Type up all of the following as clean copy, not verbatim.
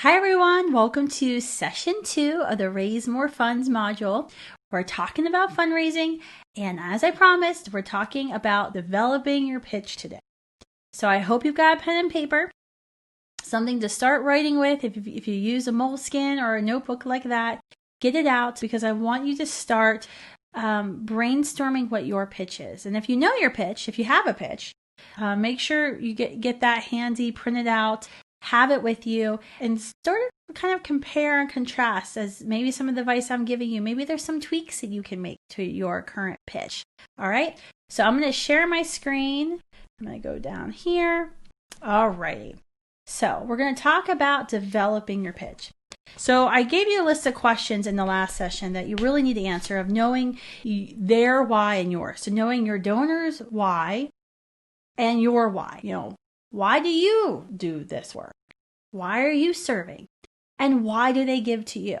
Hi everyone, welcome to session 2 of the Raise More Funds module. We're talking about fundraising, and as I promised, we're talking about developing your pitch today. So I hope you've got a pen and paper, something to start writing with. If you use a Moleskine or a notebook like that, get it out because I want you to start brainstorming what your pitch is. And if you know your pitch, if you have a pitch, make sure you get that handy, print it out, have it with you, and start to kind of compare and contrast as maybe some of the advice I'm giving you. Maybe there's some tweaks that you can make to your current pitch. All right. So I'm going to share my screen. I'm going to go down here. All righty. So we're going to talk about developing your pitch. So I gave you a list of questions in the last session that you really need to answer of knowing their why and yours. So knowing your donor's why and your why. Why do you do this work? Why are you serving? And why do they give to you?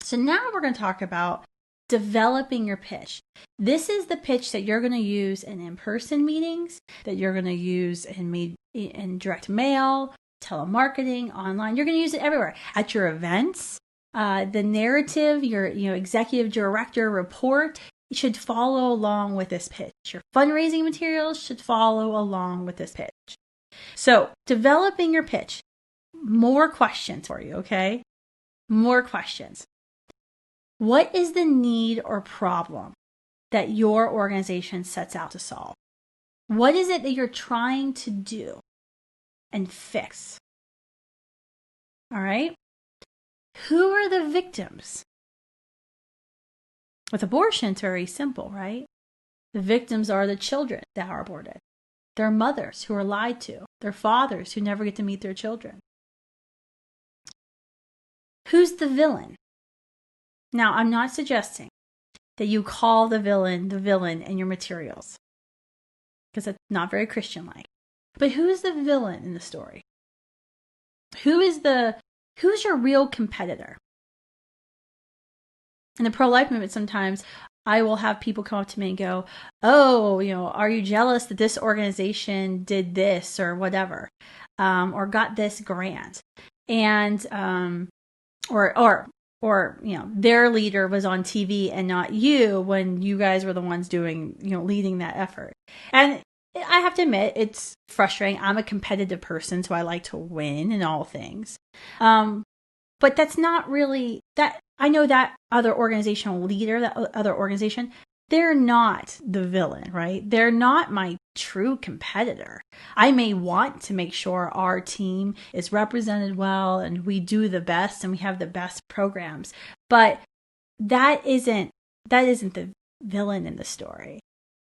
So now we're going to talk about developing your pitch. This is the pitch that you're going to use in in-person meetings, that you're going to use in direct mail, telemarketing, online. You're going to use it everywhere. At your events, the narrative, your executive director report should follow along with this pitch. Your fundraising materials should follow along with this pitch. So developing your pitch, more questions for you, okay? More questions. What is the need or problem that your organization sets out to solve? What is it that you're trying to do and fix? All right? Who are the victims? With abortion, it's very simple, right? The victims are the children that are aborted. Their mothers who are lied to, their fathers who never get to meet their children. Who's the villain? Now, I'm not suggesting that you call the villain in your materials, because it's not very Christian-like. But who's the villain in the story? Who's your real competitor? In the pro-life movement, sometimes I will have people come up to me and go, oh, are you jealous that this organization did this or whatever, or got this grant? And, or their leader was on TV and not you when you guys were the ones doing, leading that effort. And I have to admit, it's frustrating. I'm a competitive person, so I like to win in all things. But that's not really that. I know that other organizational leader, that other organization, they're not the villain, right? They're not my true competitor. I may want to make sure our team is represented well and we do the best and we have the best programs, but that isn't the villain in the story.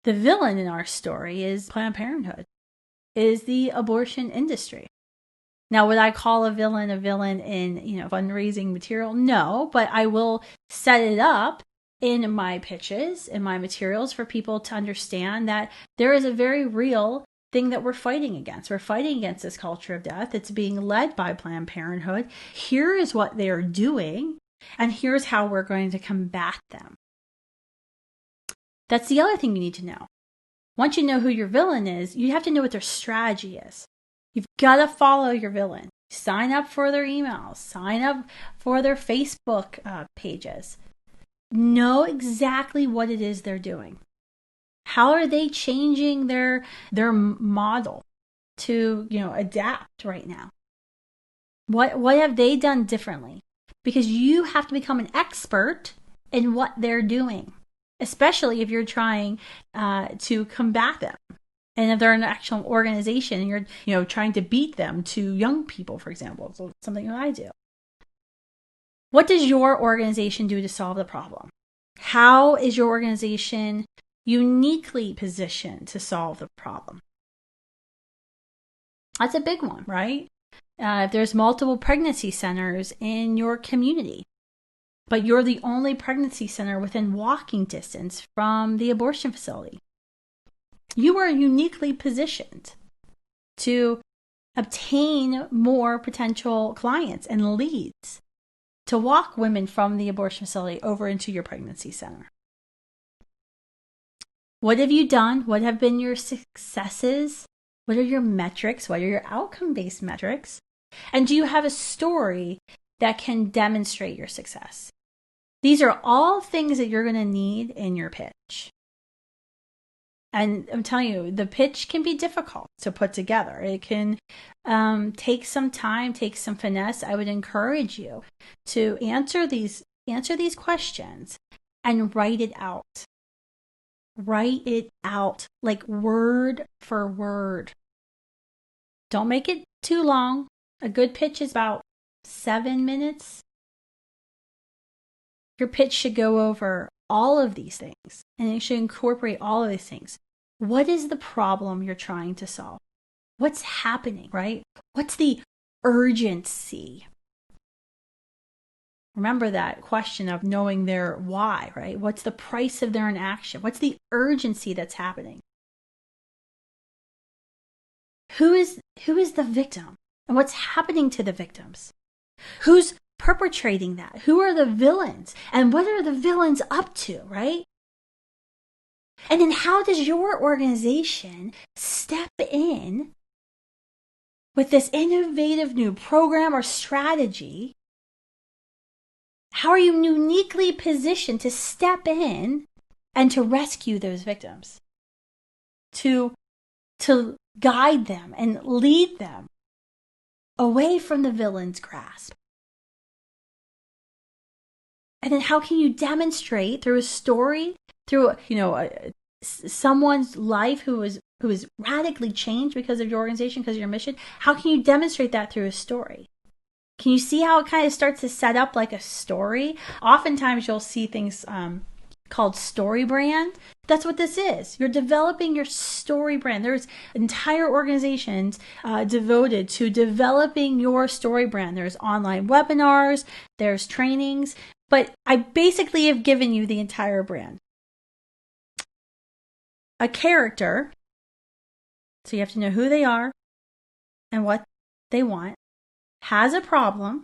The villain in our story is Planned Parenthood, is the abortion industry. Now, would I call a villain in, fundraising material? No, but I will set it up in my pitches, in my materials for people to understand that there is a very real thing that we're fighting against. We're fighting against this culture of death. It's being led by Planned Parenthood. Here is what they're doing, and here's how we're going to combat them. That's the other thing you need to know. Once you know who your villain is, you have to know what their strategy is. You've got to follow your villain. Sign up for their emails. Sign up for their Facebook pages. Know exactly what it is they're doing. How are they changing their model to adapt right now? What have they done differently? Because you have to become an expert in what they're doing, especially if you're trying to combat them. And if they're an actual organization and you're trying to beat them to young people, for example, so something that I do. What does your organization do to solve the problem? How is your organization uniquely positioned to solve the problem? That's a big one, right? If there's multiple pregnancy centers in your community, but you're the only pregnancy center within walking distance from the abortion facility, you are uniquely positioned to obtain more potential clients and leads to walk women from the abortion facility over into your pregnancy center. What have you done? What have been your successes? What are your metrics? What are your outcome-based metrics And do you have a story that can demonstrate your success? These are all things that you're going to need in your pitch. And I'm telling you, the pitch can be difficult to put together. It can take some time, take some finesse. I would encourage you to answer these questions and write it out. Write it out, like word for word. Don't make it too long. A good pitch is about 7 minutes. Your pitch should go over all of these things, and it should incorporate all of these things. What is the problem you're trying to solve? What's happening, right? What's the urgency? Remember that question of knowing their why, right? What's the price of their inaction? What's the urgency that's happening? Who is the victim? And what's happening to the victims? Who's perpetrating that? Who are the villains? And what are the villains up to, right? And then how does your organization step in with this innovative new program or strategy? How are you uniquely positioned to step in and to rescue those victims? To guide them and lead them away from the villain's grasp? And then how can you demonstrate through a story, through someone's life who is radically changed because of your organization, because of your mission? How can you demonstrate that through a story? Can you see how it kind of starts to set up like a story? Oftentimes you'll see things called story brand. That's what this is. You're developing your story brand. There's entire organizations devoted to developing your story brand. There's online webinars, there's trainings, but I basically have given you the entire brand. A character, so you have to know who they are and what they want, has a problem.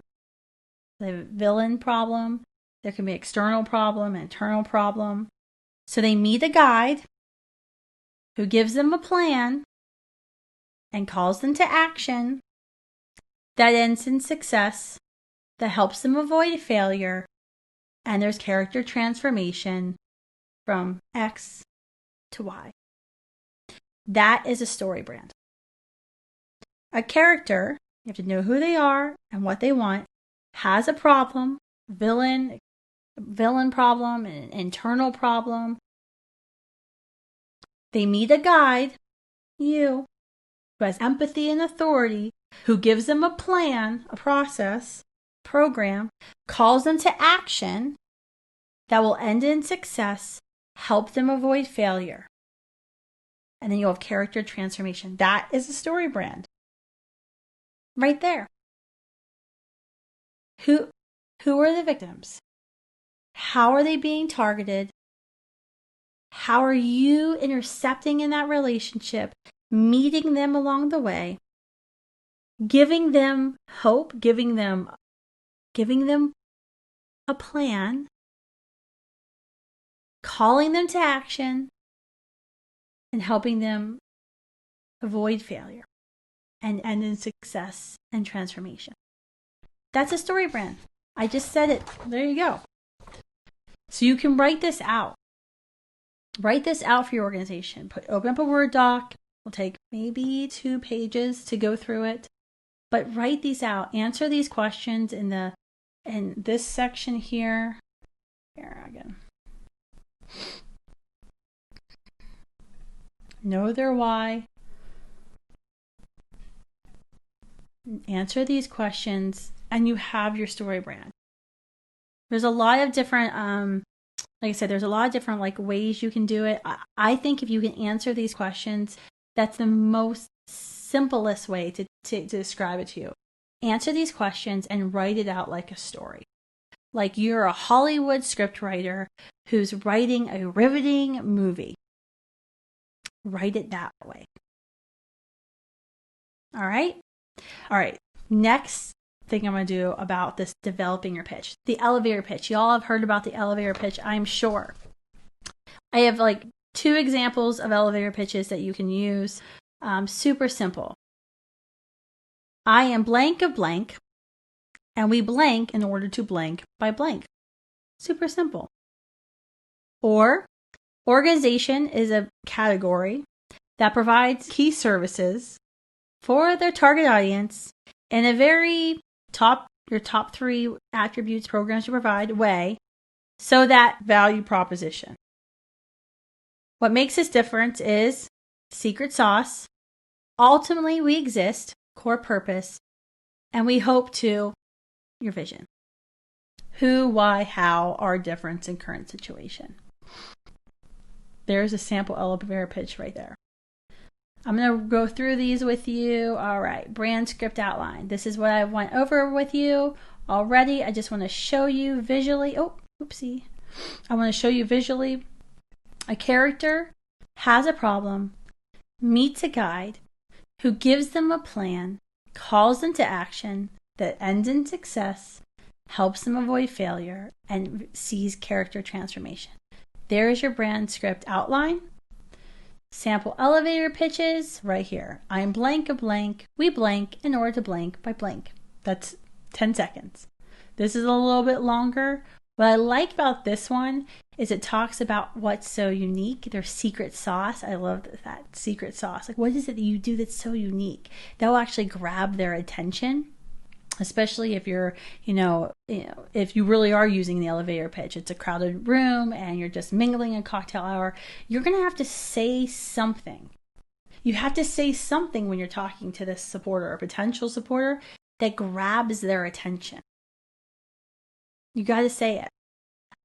They have a villain problem. There can be external problem, internal problem. So they meet a guide who gives them a plan and calls them to action that ends in success, that helps them avoid failure, and there's character transformation from X to Y. That is a story brand. A character, you have to know who they are and what they want, has a problem, villain problem, an internal problem. They meet a guide, you, who has empathy and authority, who gives them a plan, a process, program, calls them to action that will end in success, help them avoid failure. And then you'll have character transformation. That is a story brand. Right there. Who are the victims? How are they being targeted? How are you intercepting in that relationship, meeting them along the way, giving them hope, giving them a plan, calling them to action, and helping them avoid failure and end in success and transformation. That's a story brand. I just said it. There you go. So you can write this out. Write this out for your organization. Open up a Word doc. It'll take maybe 2 pages to go through it. But write these out. Answer these questions in this section here. Here again. Know their why. Answer these questions, and you have your story brand. There's a lot of different, like I said, there's a lot of different ways you can do it. I think if you can answer these questions, that's the most simplest way to describe it to you. Answer these questions and write it out like a story. Like you're a Hollywood scriptwriter who's writing a riveting movie. Write it that way. All right. Next thing I'm going to do about this developing your pitch. The elevator pitch. Y'all have heard about the elevator pitch, I'm sure. I have 2 examples of elevator pitches that you can use. Super simple. I am blank of blank, and we blank in order to blank by blank. Super simple. Or organization is a category that provides key services for their target audience in a very your top 3 attributes programs to provide way, so that value proposition. What makes us different is secret sauce. Ultimately, we exist, core purpose, and we hope to your vision. Who, why, how, our difference in current situation. There's a sample elevator pitch right there. I'm going to go through these with you. All right, brand script outline. This is what I went over with you already. I just want to show you visually. Oh, oopsie. I want to show you visually. A character has a problem, meets a guide who gives them a plan, calls them to action that ends in success, helps them avoid failure, and sees character transformation. There is your brand script outline. Sample elevator pitches right here. I am blank of blank. We blank in order to blank by blank. That's 10 seconds. This is a little bit longer. What I like about this one is it talks about what's so unique, their secret sauce. I love that secret sauce. Like, what is it that you do that's so unique? That will actually grab their attention, especially if you're, if you really are using the elevator pitch. It's a crowded room and you're just mingling a cocktail hour. You're going to have to say something. You have to say something when you're talking to this supporter or potential supporter that grabs their attention. You got to say it.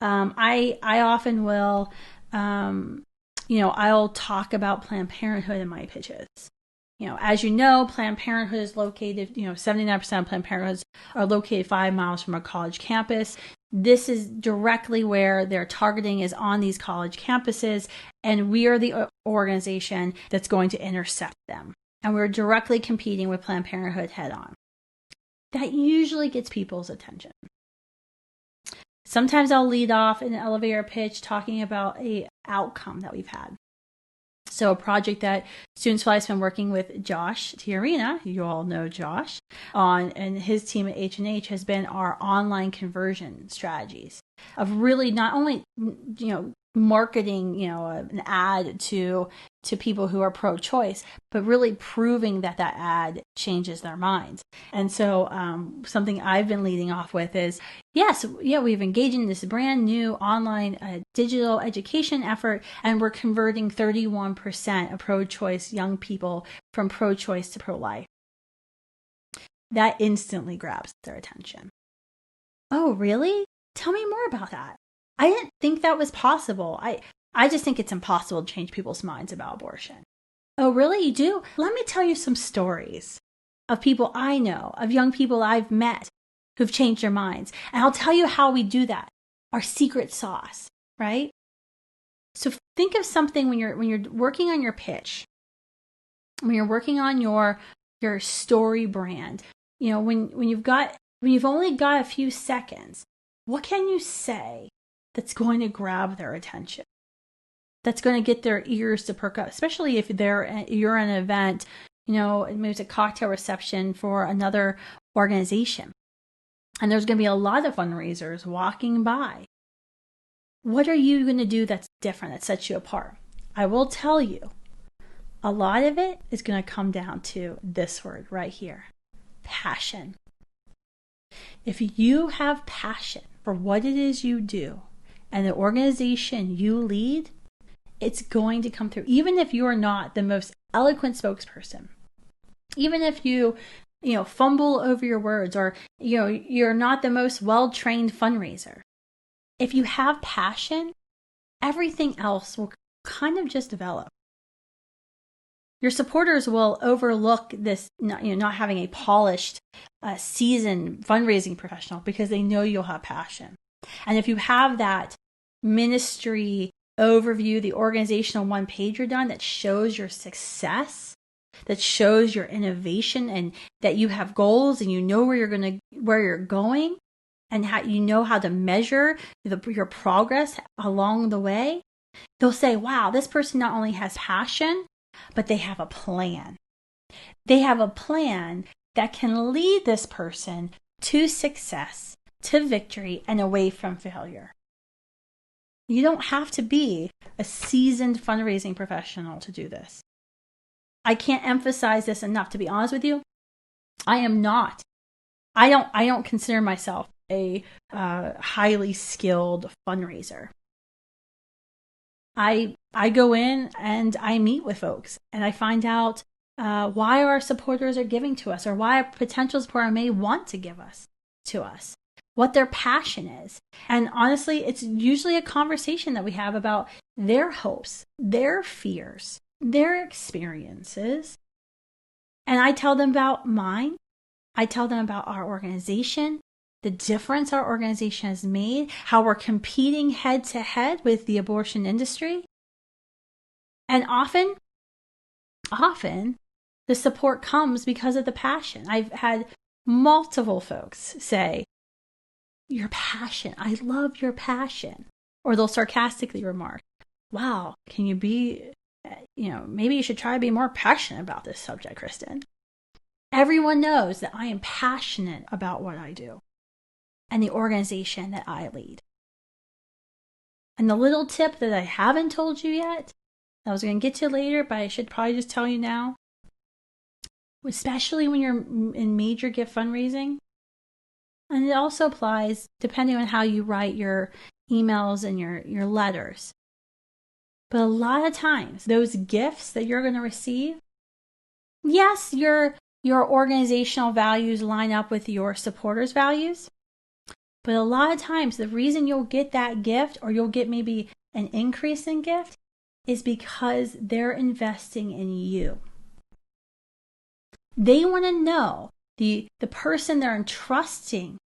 I often will, I'll talk about Planned Parenthood in my pitches. As you know, Planned Parenthood is located, 79% of Planned Parenthoods are located 5 miles from a college campus. This is directly where their targeting is on these college campuses, and we are the organization that's going to intercept them. And we're directly competing with Planned Parenthood head on. That usually gets people's attention. Sometimes I'll lead off in an elevator pitch talking about an outcome that we've had. So a project that Students for Life's been working with Josh Tiarina, you all know Josh, and his team at H&H has been our online conversion strategies of really not only, marketing, an ad to people who are pro-choice, but really proving that ad changes their minds. And so something I've been leading off with is, we've engaged in this brand new online digital education effort, and we're converting 31% of pro-choice young people from pro-choice to pro-life. That instantly grabs their attention. Oh, really? Tell me more about that. I didn't think that was possible. I just think it's impossible to change people's minds about abortion. Oh, really? You do? Let me tell you some stories of people I know, of young people I've met who've changed their minds. And I'll tell you how we do that. Our secret sauce, right? So think of something when you're working on your pitch, when you're working on your story brand. When you've only got a few seconds, what can you say that's going to grab their attention? That's going to get their ears to perk up, especially if you're in an event, maybe it's a cocktail reception for another organization. And there's going to be a lot of fundraisers walking by. What are you going to do that's different, that sets you apart? I will tell you, a lot of it is going to come down to this word right here, passion. If you have passion for what it is you do and the organization you lead, it's going to come through. Even if you are not the most eloquent spokesperson, even if you fumble over your words, or you're not the most well-trained fundraiser, if you have passion, everything else will kind of just develop. Your supporters will overlook this, not having a polished, seasoned fundraising professional, because they know you'll have passion. And if you have that ministry overview, the organizational one-pager done that shows your success, that shows your innovation, and that you have goals and you know where you're going, and how to measure your progress along the way, they'll say, wow, this person not only has passion, but they have a plan. They have a plan that can lead this person to success, to victory, and away from failure. You don't have to be a seasoned fundraising professional to do this. I can't emphasize this enough. To be honest with you, I am not. I don't consider myself a highly skilled fundraiser. I go in and I meet with folks and I find out why our supporters are giving to us, or why a potential supporter may want to give to us, what their passion is. And honestly, it's usually a conversation that we have about their hopes, their fears, their experiences. And I tell them about mine. I tell them about our organization, the difference our organization has made, how we're competing head to head with the abortion industry. And often, the support comes because of the passion. I've had multiple folks say, "Your passion, I love your passion." Or they'll sarcastically remark, "Wow, can you be, maybe you should try to be more passionate about this subject, Kristen." Everyone knows that I am passionate about what I do and the organization that I lead. And the little tip that I haven't told you yet, I was going to get to later, but I should probably just tell you now, especially when you're in major gift fundraising, and it also applies depending on how you write your emails and your letters. But a lot of times, those gifts that you're going to receive, yes, your organizational values line up with your supporters' values. But a lot of times, the reason you'll get that gift, or you'll get maybe an increase in gift, is because they're investing in you. They want to know the person they're entrusting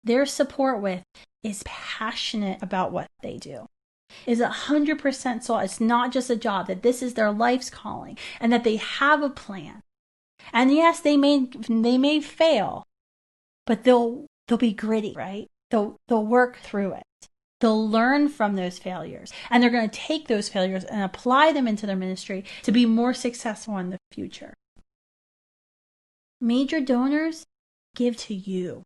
their support with is passionate about what they do, is 100% sold. It's not just a job, that this is their life's calling, and that they have a plan. And yes, they may fail, but they'll be gritty, right? They'll work through it. They'll learn from those failures, and they're going to take those failures and apply them into their ministry to be more successful in the future. Major donors give to you.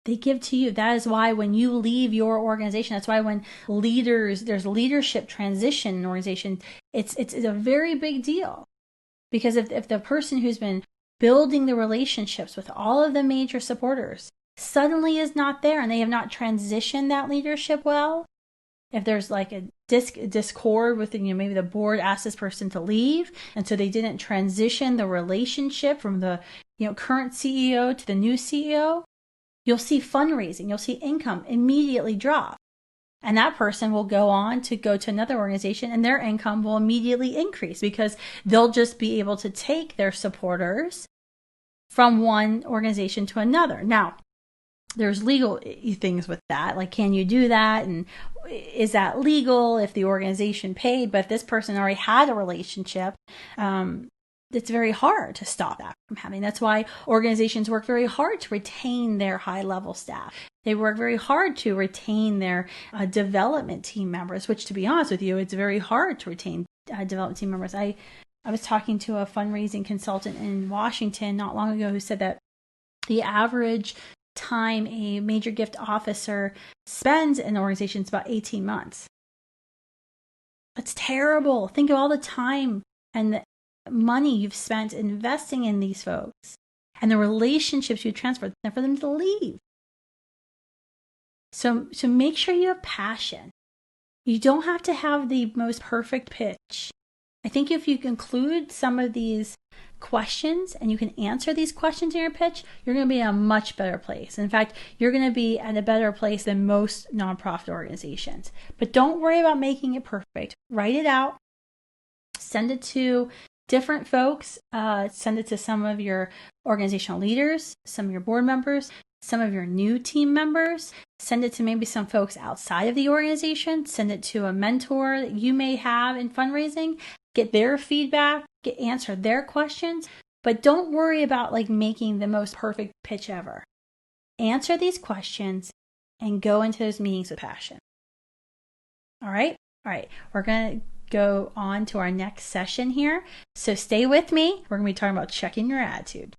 They give to you. That is why when you leave your organization, that's why when there's leadership transition in an organization, it's a very big deal. Because if the person who's been building the relationships with all of the major supporters suddenly is not there, and they have not transitioned that leadership well, if there's like a discord within, maybe the board asked this person to leave, and so they didn't transition the relationship from the current CEO to the new CEO, you'll see fundraising, you'll see income immediately drop. And that person will go on to go to another organization, and their income will immediately increase because they'll just be able to take their supporters from one organization to another. Now, there's legal things with that. Like, can you do that? And is that legal if the organization paid? But if this person already had a relationship, it's very hard to stop that from happening. That's why organizations work very hard to retain their high-level staff. They work very hard to retain their development team members, which, to be honest with you, it's very hard to retain development team members. I was talking to a fundraising consultant in Washington not long ago who said that the average time a major gift officer spends in an organization is about 18 months. That's terrible. Think of all the time and the money you've spent investing in these folks and the relationships you transferred for them to leave. So make sure you have passion. You don't have to have the most perfect pitch. I think if you include some of these questions and you can answer these questions in your pitch, you're going to be in a much better place. In fact, you're going to be at a better place than most nonprofit organizations. But don't worry about making it perfect. Write it out. Send it to different folks. Send it to some of your organizational leaders, some of your board members, some of your new team members. Send it to maybe some folks outside of the organization. Send it to a mentor that you may have in fundraising. Get their feedback, answer their questions, but don't worry about making the most perfect pitch ever. Answer these questions and go into those meetings with passion. All right. We're going to go on to our next session here. So stay with me. We're going to be talking about checking your attitude.